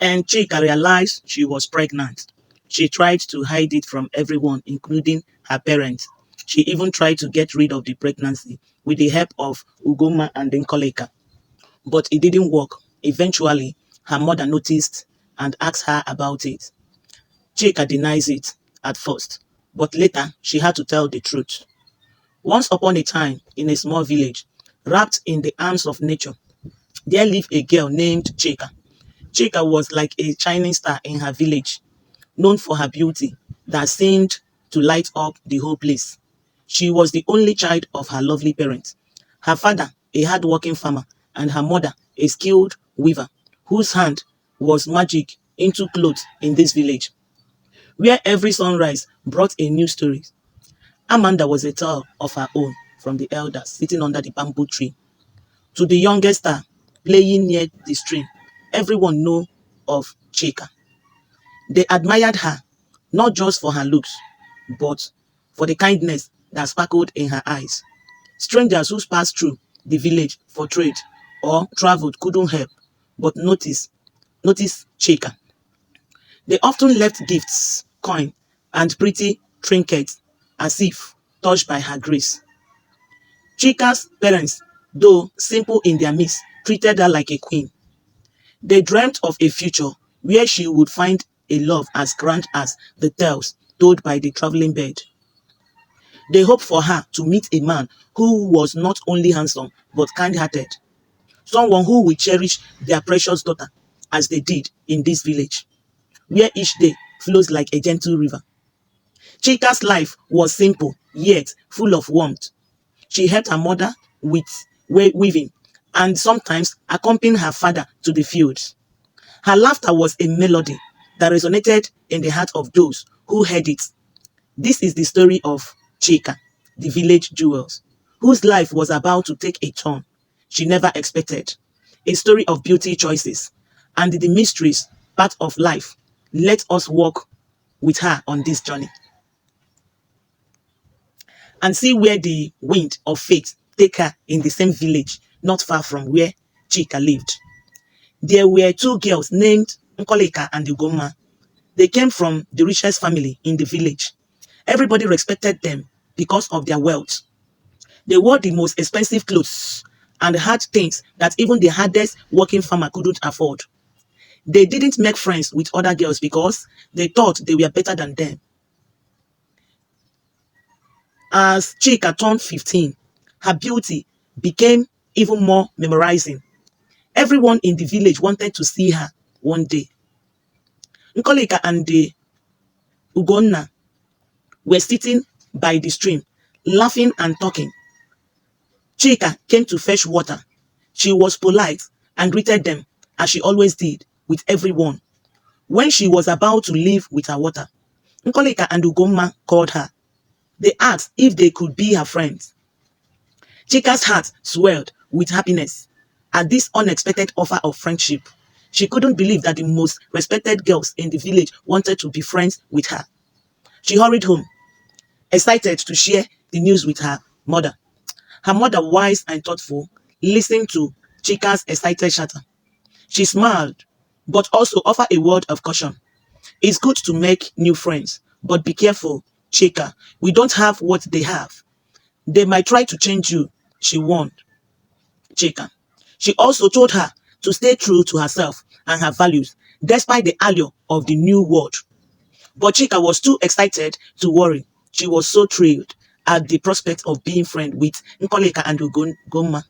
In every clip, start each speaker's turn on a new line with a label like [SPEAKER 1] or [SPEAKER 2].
[SPEAKER 1] and Chika realized she was pregnant. She tried to hide it from everyone, including her parents. She even tried to get rid of the pregnancy with the help of Ugoma and Nkoleka. But it didn't work. Eventually, her mother noticed and asked her about it. Chika denies it at first, but later she had to tell the truth. Once upon a time, in a small village, wrapped in the arms of nature, there lived a girl named Chika. Chika was like a shining star in her village, known for her beauty that seemed to light up the whole place. She was the only child of her lovely parents. Her father, a hard-working farmer, and her mother, a skilled weaver, whose hand was magic into clothes in this village, where every sunrise brought a new story. Amanda was a tale of her own from the elders sitting under the bamboo tree to the youngest star playing near the stream. Everyone knew of Chika. They admired her, not just for her looks, but for the kindness that sparkled in her eyes. Strangers who passed through the village for trade or traveled couldn't help but notice Chika. They often left gifts, coin, and pretty trinkets as if touched by her grace. Chika's parents, though simple in their midst, treated her like a queen. They dreamt of a future where she would find a love as grand as the tales told by the traveling bird. They hoped for her to meet a man who was not only handsome but kind-hearted, someone who would cherish their precious daughter as they did in this village, where each day flows like a gentle river. Chika's life was simple yet full of warmth. She helped her mother with weaving and sometimes accompanied her father to the fields. Her laughter was a melody that resonated in the heart of those who heard it. This is the story of Chika, the village jewels, whose life was about to take a turn she never expected. A story of beauty choices and the mysteries part of life. Let us walk with her on this journey and see where the wind of fate take her in the same village not far from where Chika lived. There were two girls named Nkoleka and Ugoma. They came from the richest family in the village. Everybody respected them because of their wealth. They wore the most expensive clothes and had things that even the hardest working farmer couldn't afford. They didn't make friends with other girls because they thought they were better than them. As Chika turned 15, her beauty became even more memorizing. Everyone in the village wanted to see her one day. Nkoleka and the Ugonna were sitting by the stream, laughing and talking. Chika came to fetch water. She was polite and greeted them, as she always did, with everyone. When she was about to leave with her water, Nkoleka and Ugoma called her. They asked if they could be her friends. Chika's heart swelled with happiness at this unexpected offer of friendship. She couldn't believe that the most respected girls in the village wanted to be friends with her. She hurried home, excited to share the news with her mother. Her mother, wise and thoughtful, listened to Chika's excited chatter. She smiled, but also offered a word of caution. It's good to make new friends, but be careful, Chika. We don't have what they have. They might try to change you, she warned Chika. She also told her to stay true to herself and her values, despite the allure of the new world. But Chika was too excited to worry. She was so thrilled at the prospect of being friends with Nkoleka and Ugoma.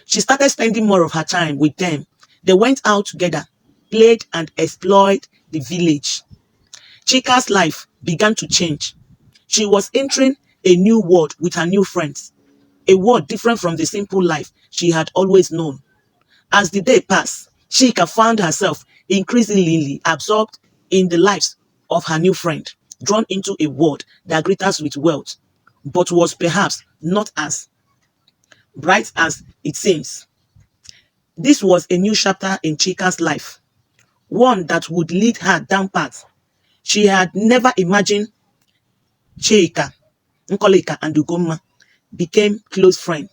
[SPEAKER 1] She started spending more of her time with them. They went out together, played and explored the village. Chika's life began to change. She was entering a new world with her new friends, a world different from the simple life she had always known. As the day passed, Chika found herself increasingly absorbed in the lives of her new friend, drawn into a world that glitters with wealth, but was perhaps not as bright as it seems. This was a new chapter in Chika's life, one that would lead her down paths she had never imagined. Chika, Nkoleka, and Ugoma became close friends.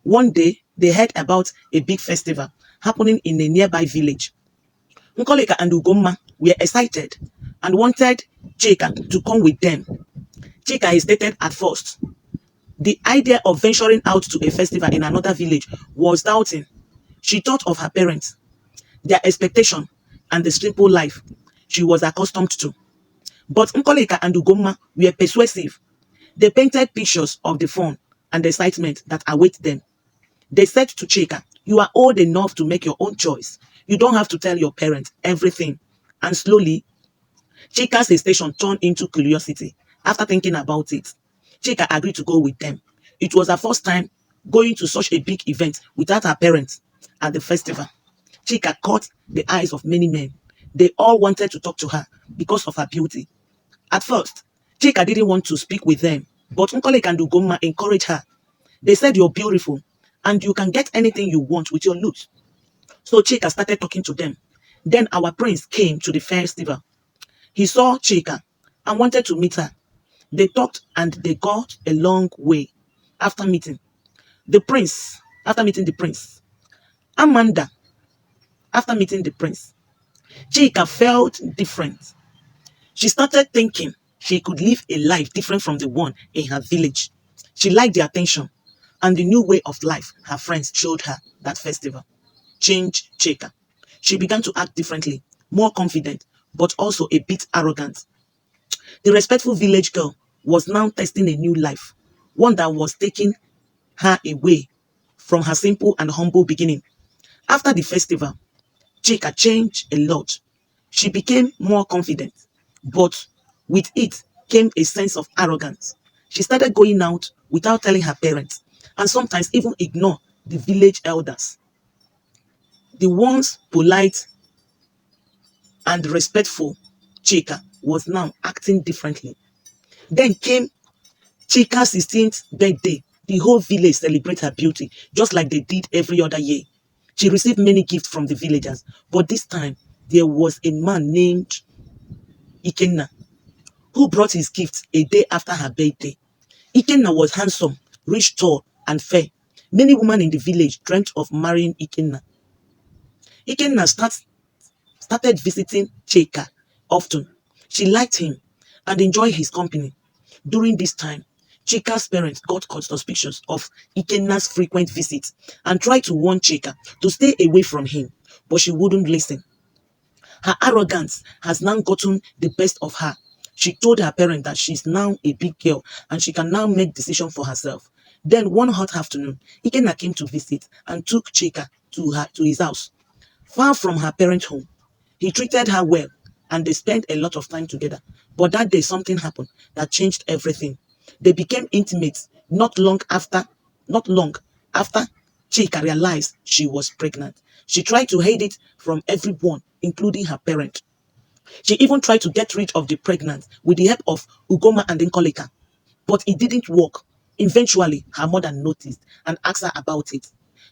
[SPEAKER 1] One day, they heard about a big festival happening in a nearby village. Nkoleka and Ugomma were excited and wanted Chika to come with them. Chika hesitated at first. The idea of venturing out to a festival in another village was doubting. She thought of her parents, their expectation, and the simple life she was accustomed to. But Nkoleka and Ugomma were persuasive. They painted pictures of the fun and the excitement that await them. They said to Chika, "You are old enough to make your own choice. You don't have to tell your parents everything." And slowly, Chika's hesitation turned into curiosity. After thinking about it, Chika agreed to go with them. It was her first time going to such a big event without her parents at the festival. Chika caught the eyes of many men. They all wanted to talk to her because of her beauty. At first, Chika didn't want to speak with them, but Nkolek and Ugomma encouraged her. They said, "You're beautiful and you can get anything you want with your looks." So Chika started talking to them. Then our prince came to the festival. He saw Chika and wanted to meet her. They talked and they got a long way. After meeting the prince, after meeting the prince, Amanda, after meeting the prince, Chika felt different. She started thinking she could live a life different from the one in her village. She liked the attention and the new way of life her friends showed her that festival. Changed Chika. She began to act differently, more confident, but also a bit arrogant. The respectful village girl was now testing a new life, one that was taking her away from her simple and humble beginning. After the festival, Chika changed a lot. She became more confident, but with it came a sense of arrogance. She started going out without telling her parents and sometimes even ignore the village elders. The once polite and respectful Chika was now acting differently. Then came Chika's 16th birthday. The whole village celebrated her beauty, just like they did every other year. She received many gifts from the villagers, but this time there was a man named Ikenna who brought his gifts a day after her birthday. Ikenna was handsome, rich, tall, and fair. Many women in the village dreamt of marrying Ikenna. Ikenna started visiting Chika often. She liked him and enjoyed his company. During this time, Chika's parents got suspicious of Ikenna's frequent visits and tried to warn Chika to stay away from him, but she wouldn't listen. Her arrogance has now gotten the best of her. She told her parents that she's now a big girl and she can now make decisions for herself. Then one hot afternoon, Ikenna came to visit and took Chika to his house, far from her parents' home. He treated her well and they spent a lot of time together. But that day something happened that changed everything. They became intimate not long after Chika realized she was pregnant. She tried to hide it from everyone, including her parents. She even tried to get rid of the pregnancy with the help of Ugoma and Nkoleka, but it didn't work. Eventually, her mother noticed and asked her about it.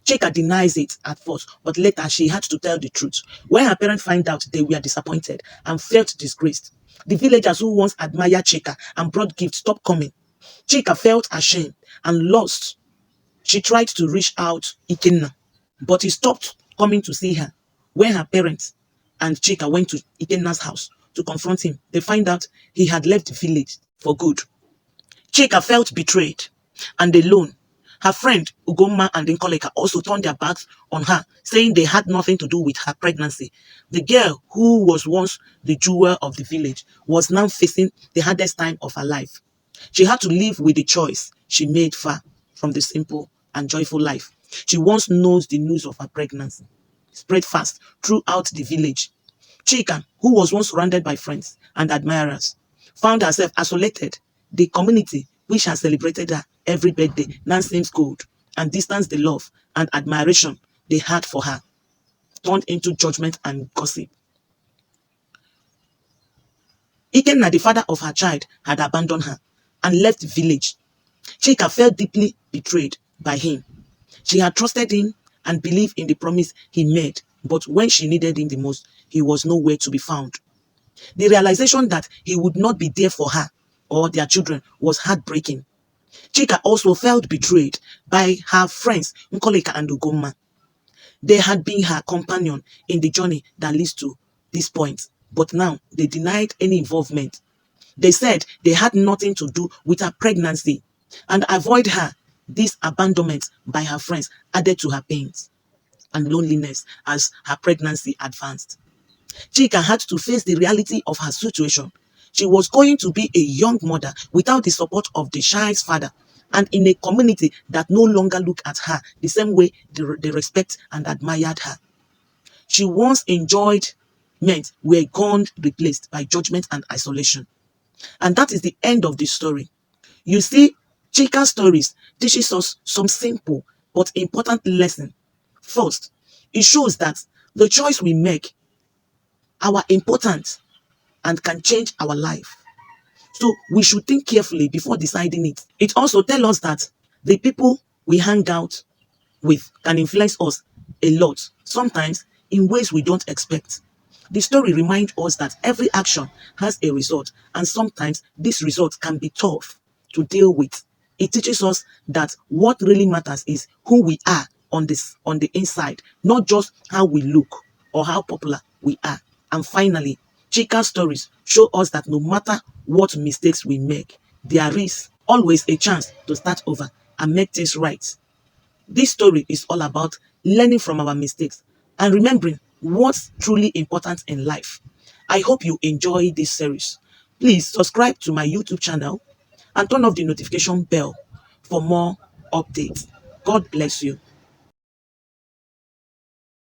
[SPEAKER 1] Chika denies it at first, but later she had to tell the truth. When her parents found out, they were disappointed and felt disgraced. The villagers who once admired Chika and brought gifts stopped coming. Chika felt ashamed and lost. She tried to reach out Ikenna, but he stopped coming to see her. When her parents and Chika went to Ikenna's house to confront him, they find out he had left the village for good. Chika felt betrayed and alone. Her friend Ugoma and Nkoleka also turned their backs on her, saying they had nothing to do with her pregnancy. The girl, who was once the jewel of the village, was now facing the hardest time of her life. She had to live with the choice she made far from the simple and joyful life. She once knows the news of her pregnancy spread fast throughout the village. Chika, who was once surrounded by friends and admirers, found herself isolated. The community, which had celebrated her every birthday, now seems cold and distanced the love and admiration they had for her, turned into judgment and gossip. Ikenna, the father of her child, had abandoned her and left the village. Chika felt deeply betrayed by him. She had trusted him and believed in the promise he made, but when she needed him the most, he was nowhere to be found. The realization that he would not be there for her or their children was heartbreaking. Chika also felt betrayed by her friends Nkoleka and Ugoma. They had been her companion in the journey that leads to this point, but now they denied any involvement. They said they had nothing to do with her pregnancy and avoid her. This abandonment by her friends added to her pains and loneliness as her pregnancy advanced. Chika had to face the reality of her situation. She was going to be a young mother without the support of the child's father and in a community that no longer looked at her the same way they respect and admired her. She once enjoyed meant were gone replaced by judgment and isolation. And that is the end of the story. You see, Chika's stories teaches us some simple but important lesson. First, it shows that the choice we make are important and can change our life. So we should think carefully before deciding it. It also tells us that the people we hang out with can influence us a lot, sometimes in ways we don't expect. The story reminds us that every action has a result, and sometimes this result can be tough to deal with. It teaches us that what really matters is who we are on the inside, not just how we look or how popular we are. And finally, Chika's stories show us that no matter what mistakes we make, there is always a chance to start over and make things right. This story is all about learning from our mistakes and remembering what's truly important in life. I hope you enjoy this series. Please subscribe to my YouTube channel and turn off the notification bell for more updates. God bless you.